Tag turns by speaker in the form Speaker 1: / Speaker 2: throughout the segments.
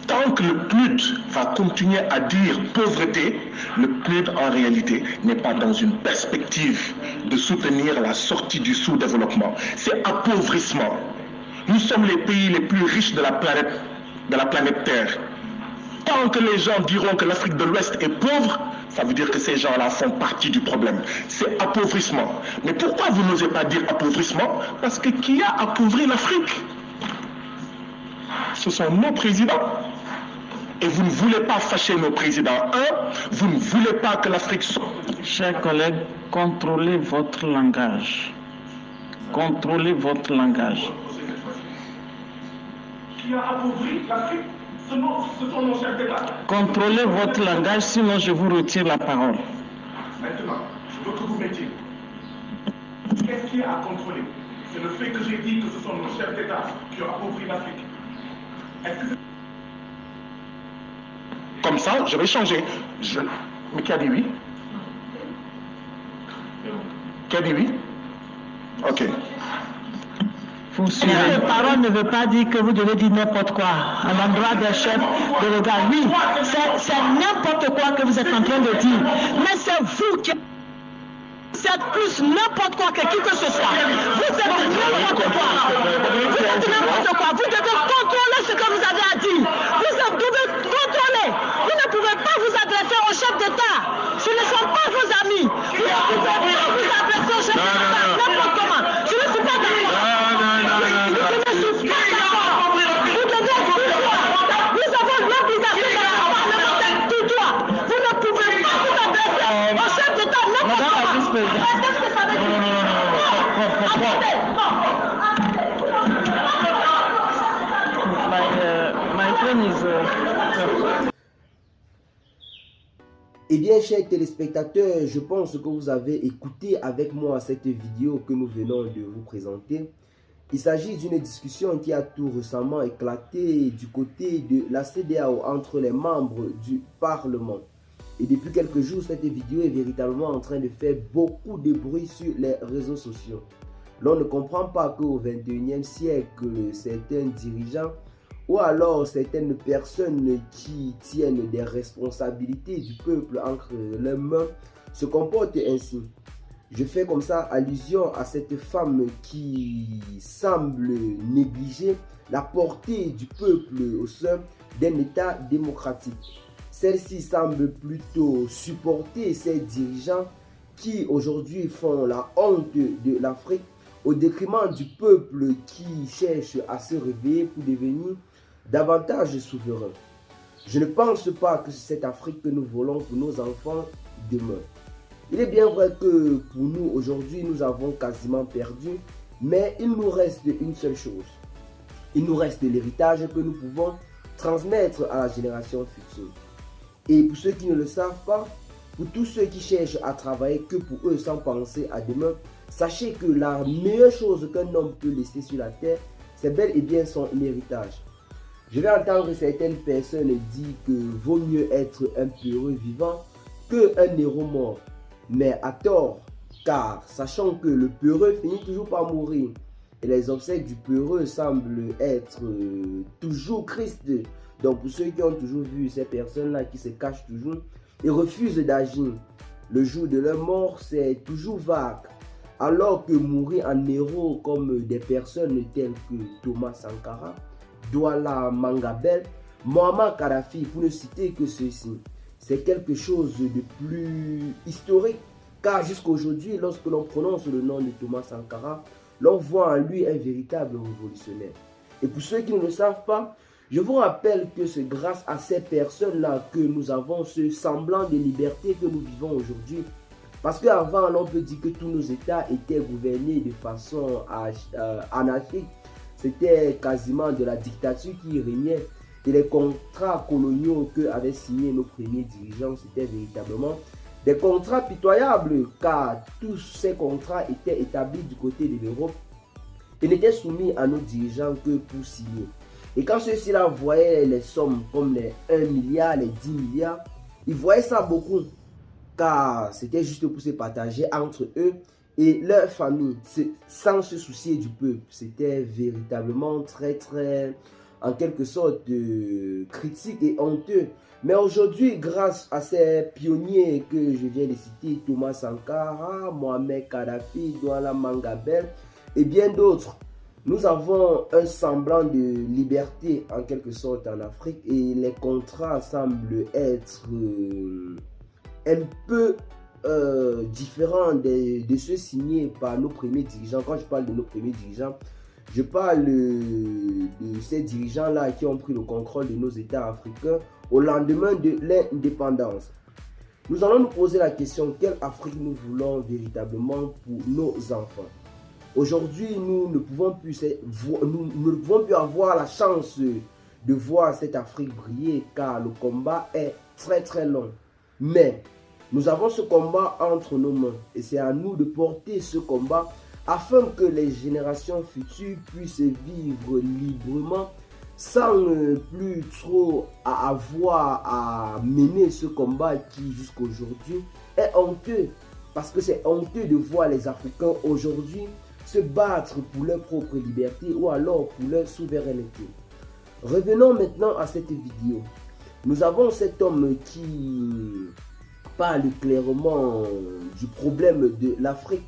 Speaker 1: Tant que le PNUD va continuer à dire pauvreté, le PNUD en réalité n'est pas dans une perspective de soutenir la sortie du sous-développement. C'est appauvrissement. Nous sommes les pays les plus riches de la planète Terre. Tant que les gens diront que l'Afrique de l'Ouest est pauvre, ça veut dire que ces gens-là font partie du problème. C'est appauvrissement. Mais pourquoi vous n'osez pas dire appauvrissement? Parce que qui a appauvri l'Afrique? Ce sont nos présidents. Et vous ne voulez pas fâcher nos présidents. Vous ne voulez pas que l'Afrique soit...
Speaker 2: Chers collègues, contrôlez votre langage. Contrôlez votre langage.
Speaker 1: Qui a appauvri l'Afrique? Ce sont nos chefs d'État.
Speaker 2: Contrôlez votre langage, sinon je vous retire la parole.
Speaker 1: Maintenant, je veux que vous mettiez. Qu'est-ce qui est à contrôler? C'est le fait que j'ai dit que ce sont nos chefs d'État qui ont appauvri l'Afrique. Est-ce que... Comme ça, je vais changer. Mais qui a dit oui? Qui a dit oui? Ok.
Speaker 3: La parole ne veut pas dire que vous devez dire n'importe quoi à l'endroit des chefs de l'État. Oui, c'est n'importe quoi que vous êtes en train de dire. Mais c'est vous qui... C'est plus n'importe quoi que qui que ce soit. Vous êtes n'importe quoi. Vous êtes n'importe quoi. Vous devez contrôler ce que vous avez à dire. Vous devez contrôler. Vous ne pouvez pas vous adresser au chef d'État. Ce ne sont pas vos amis. Vous ne pouvez pas vous adresser au chef d'État n'importe comment. Je ne suis pas d'accord. Nous avons l'obligation de la parlementaire tout droit. Vous ne pouvez pas vous adresser au chef d'État n'importe comment. Qu'est-ce que ça veut dire?
Speaker 2: My friend is...
Speaker 4: Eh bien, chers téléspectateurs, je pense que vous avez écouté avec moi cette vidéo que nous venons de vous présenter. Il s'agit d'une discussion qui a tout récemment éclaté du côté de la CEDEAO entre les membres du Parlement. Et depuis quelques jours, cette vidéo est véritablement en train de faire beaucoup de bruit sur les réseaux sociaux. L'on ne comprend pas qu'au XXIe siècle, certains dirigeants ou alors certaines personnes qui tiennent des responsabilités du peuple entre leurs mains se comportent ainsi. Je fais comme ça allusion à cette femme qui semble négliger la portée du peuple au sein d'un État démocratique. Celle-ci semble plutôt supporter ces dirigeants qui aujourd'hui font la honte de l'Afrique au détriment du peuple qui cherche à se réveiller pour devenir davantage souverain. Je ne pense pas que c'est cette Afrique que nous voulons pour nos enfants demain. Il est bien vrai que pour nous aujourd'hui nous avons quasiment perdu, mais il nous reste une seule chose. Il nous reste l'héritage que nous pouvons transmettre à la génération future. Et pour ceux qui ne le savent pas, pour tous ceux qui cherchent à travailler que pour eux sans penser à demain, sachez que la meilleure chose qu'un homme peut laisser sur la terre, c'est bel et bien son héritage. Je vais entendre certaines personnes dire que vaut mieux être un peureux vivant qu'un héros mort. Mais à tort, car sachant que le peureux finit toujours par mourir. Et les obsèques du peureux semblent être toujours Christ. Donc pour ceux qui ont toujours vu ces personnes-là qui se cachent toujours et refusent d'agir, le jour de leur mort c'est toujours vague. Alors que mourir en héros comme des personnes telles que Thomas Sankara, Douala Mangabel, Mohamed Kadhafi, pour ne citer que ceux-ci, c'est quelque chose de plus historique. Car jusqu'à aujourd'hui, lorsque l'on prononce le nom de Thomas Sankara, l'on voit en lui un véritable révolutionnaire. Et pour ceux qui ne le savent pas, je vous rappelle que c'est grâce à ces personnes-là que nous avons ce semblant de liberté que nous vivons aujourd'hui. Parce qu'avant, l'on peut dire que tous nos États étaient gouvernés de façon anarchique. C'était quasiment de la dictature qui régnait. Et les contrats coloniaux que avaient signés nos premiers dirigeants, c'était véritablement des contrats pitoyables, car tous ces contrats étaient établis du côté de l'Europe et n'étaient soumis à nos dirigeants que pour signer. Et quand ceux-ci-là voyaient les sommes comme les 1 milliard, les 10 milliards, ils voyaient ça beaucoup, car c'était juste pour se partager entre eux et leur famille, sans se soucier du peuple. C'était véritablement très en quelque sorte critique et honteux. Mais aujourd'hui, grâce à ces pionniers que je viens de citer, Thomas Sankara, Mohamed Kadhafi, Douala Mangabel et bien d'autres, nous avons un semblant de liberté en quelque sorte en Afrique et les contrats semblent être un peu différents de ceux signés par nos premiers dirigeants. Quand je parle de nos premiers dirigeants, je parle de ces dirigeants-là qui ont pris le contrôle de nos États africains au lendemain de l'indépendance. Nous allons nous poser la question, quelle Afrique nous voulons véritablement pour nos enfants? Aujourd'hui, nous ne pouvons plus avoir la chance de voir cette Afrique briller car le combat est très très long. Mais nous avons ce combat entre nos mains et c'est à nous de porter ce combat afin que les générations futures puissent vivre librement sans plus trop avoir à mener ce combat qui jusqu'à aujourd'hui est honteux. Parce que c'est honteux de voir les Africains aujourd'hui se battre pour leur propre liberté ou alors pour leur souveraineté. Revenons maintenant à cette vidéo. Nous avons cet homme qui parle clairement du problème de l'Afrique.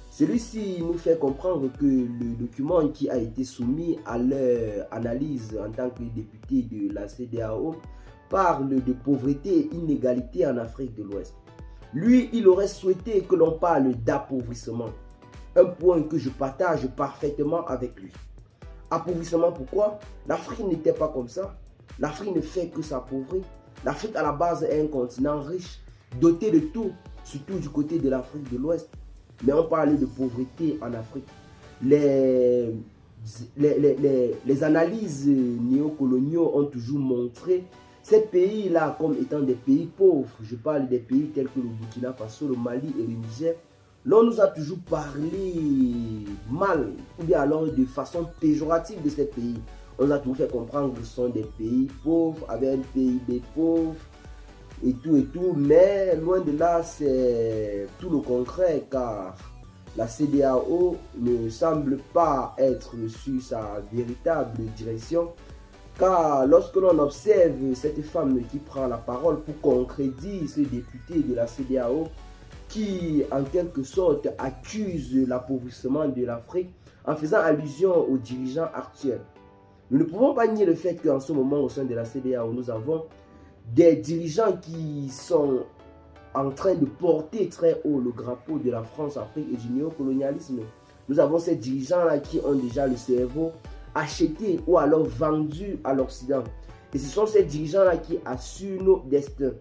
Speaker 4: Celui-ci nous fait comprendre que le document qui a été soumis à leur analyse en tant que député de la CEDEAO parle de pauvreté et inégalité en Afrique de l'Ouest. Lui, il aurait souhaité que l'on parle d'appauvrissement. Un point que je partage parfaitement avec lui. Appauvrissement, pourquoi? L'Afrique n'était pas comme ça. L'Afrique ne fait que s'appauvrir. L'Afrique à la base est un continent riche, doté de tout, surtout du côté de l'Afrique de l'Ouest. Mais on parlait de pauvreté en Afrique. Les analyses néocoloniaux ont toujours montré ces pays-là comme étant des pays pauvres. Je parle des pays tels que le Burkina Faso, le Mali et le Niger. L'on nous a toujours parlé mal, ou bien alors de façon péjorative de ces pays. On nous a toujours fait comprendre que ce sont des pays pauvres, avec un PIB pauvre, et tout, mais loin de là, c'est tout le contraire, car la CEDEAO ne semble pas être sur sa véritable direction, car lorsque l'on observe cette femme qui prend la parole pour contredire ce député de la CEDEAO, qui en quelque sorte accuse l'appauvrissement de l'Afrique en faisant allusion aux dirigeants actuels. Nous ne pouvons pas nier le fait qu'en ce moment au sein de la CEDEAO, nous avons des dirigeants qui sont en train de porter très haut le drapeau de la France-Afrique et du néocolonialisme. Nous avons ces dirigeants-là qui ont déjà le cerveau acheté ou alors vendu à l'Occident. Et ce sont ces dirigeants-là qui assurent nos destins.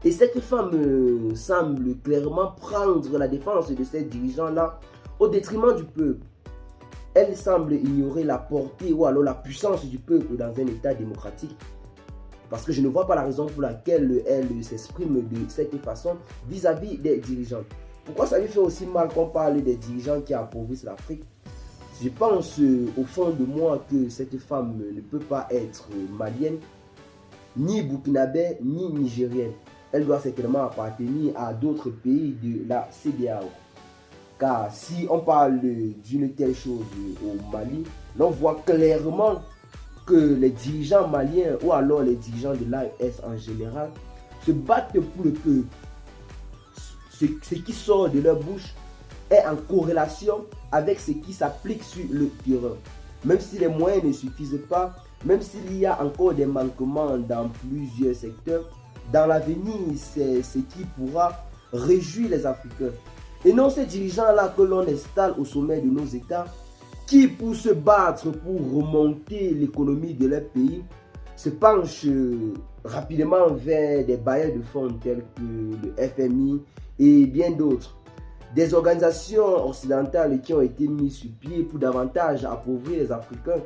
Speaker 4: Et cette femme semble clairement prendre la défense de ces dirigeants-là au détriment du peuple. Elle semble ignorer la portée ou alors la puissance du peuple dans un État démocratique. Parce que je ne vois pas la raison pour laquelle elle s'exprime de cette façon vis-à-vis des dirigeants. Pourquoi ça lui fait aussi mal qu'on parle des dirigeants qui appauvrissent l'Afrique? Je pense au fond de moi que cette femme ne peut pas être malienne, ni burkinabé, ni nigérienne. Elle doit certainement appartenir à d'autres pays de la CEDEAO. Car si on parle d'une telle chose au Mali, l'on voit clairement que les dirigeants maliens ou alors les dirigeants de l'AES en général se battent pour le peuple. Ce qui sort de leur bouche est en corrélation avec ce qui s'applique sur le terrain. Même si les moyens ne suffisent pas, même s'il y a encore des manquements dans plusieurs secteurs, dans l'avenir, c'est ce qui pourra réjouir les Africains. Et non ces dirigeants-là que l'on installe au sommet de nos États, qui pour se battre, pour remonter l'économie de leur pays, se penchent rapidement vers des bailleurs de fonds tels que le FMI et bien d'autres. Des organisations occidentales qui ont été mises sur pied pour davantage appauvrir les Africains.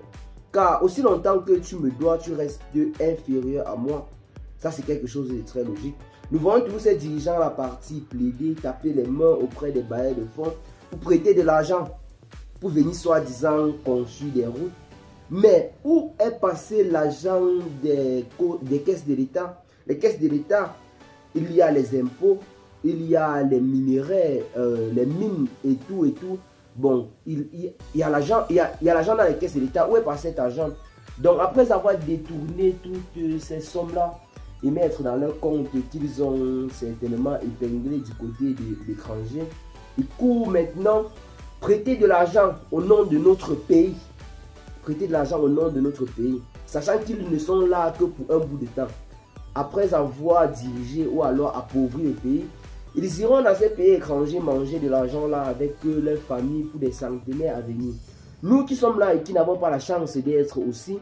Speaker 4: Car aussi longtemps que tu me dois, tu restes inférieur à moi. Ça, c'est quelque chose de très logique. Nous voyons tous ces dirigeants à la partie plaider, taper les mains auprès des bailleurs de fonds pour prêter de l'argent, pour venir soi-disant construire des routes. Mais où est passé l'argent des caisses de l'État? Les caisses de l'État, il y a les impôts, il y a les minéraux, les mines et tout. Bon, il y a l'argent dans les caisses de l'État. Où est passé cet argent? Donc après avoir détourné toutes ces sommes-là et mettre dans leur compte qu'ils ont certainement épinglé du côté de l'étranger, ils courent maintenant prêter de l'argent au nom de notre pays. Prêter de l'argent au nom de notre pays, sachant qu'ils ne sont là que pour un bout de temps. Après avoir dirigé ou alors appauvri le pays, ils iront dans ces pays étrangers manger de l'argent là avec leur famille pour des centenaires à venir. Nous qui sommes là et qui n'avons pas la chance d'être aussi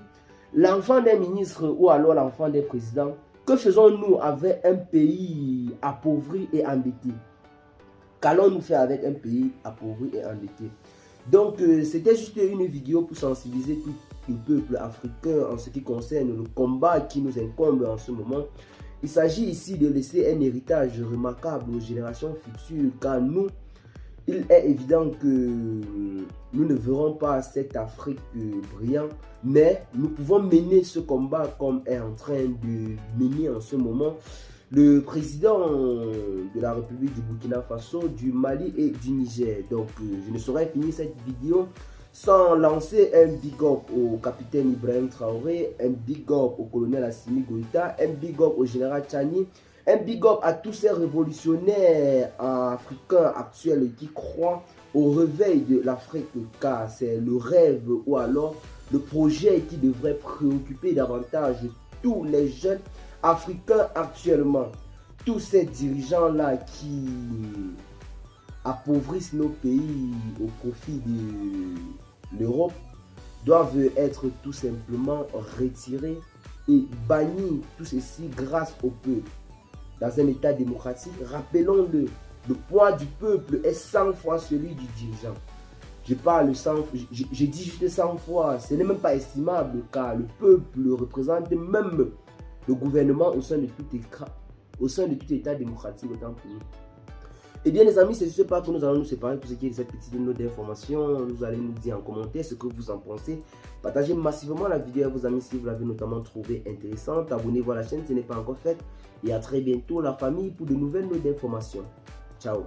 Speaker 4: l'enfant d'un ministre ou alors l'enfant d'un président, que faisons-nous avec un pays appauvri et endetté? Qu'allons-nous faire avec un pays appauvri et endetté? Donc, c'était juste une vidéo pour sensibiliser tout le peuple africain en ce qui concerne le combat qui nous incombe en ce moment. Il s'agit ici de laisser un héritage remarquable aux générations futures, car nous, il est évident que nous ne verrons pas cette Afrique brillante, mais nous pouvons mener ce combat comme est en train de mener en ce moment le président de la République du Burkina Faso, du Mali et du Niger. Donc, je ne saurais finir cette vidéo sans lancer un big up au capitaine Ibrahim Traoré, un big up au colonel Assimi Goïta, un big up au général Tchani, un big up à tous ces révolutionnaires africains actuels qui croient au réveil de l'Afrique, car c'est le rêve ou alors le projet qui devrait préoccuper davantage tous les jeunes africains actuellement. Tous ces dirigeants-là qui appauvrissent nos pays au profit de l'Europe doivent être tout simplement retirés et bannis, tout ceci grâce au peuple. Dans un état démocratique, rappelons-le, le poids du peuple est 100 fois celui du dirigeant. Je dis juste 100 fois, ce n'est même pas estimable, car le peuple représente même le gouvernement au sein de tout état démocratique autant pour nous. Et bien les amis, c'est ce pas que nous allons nous séparer pour ce qui est de cette petite note d'information. Vous allez nous dire en commentaire ce que vous en pensez. Partagez massivement la vidéo à vos amis si vous l'avez notamment trouvée intéressante. Abonnez-vous à la chaîne si ce n'est pas encore fait. Et à très bientôt la famille pour de nouvelles notes d'information. Ciao.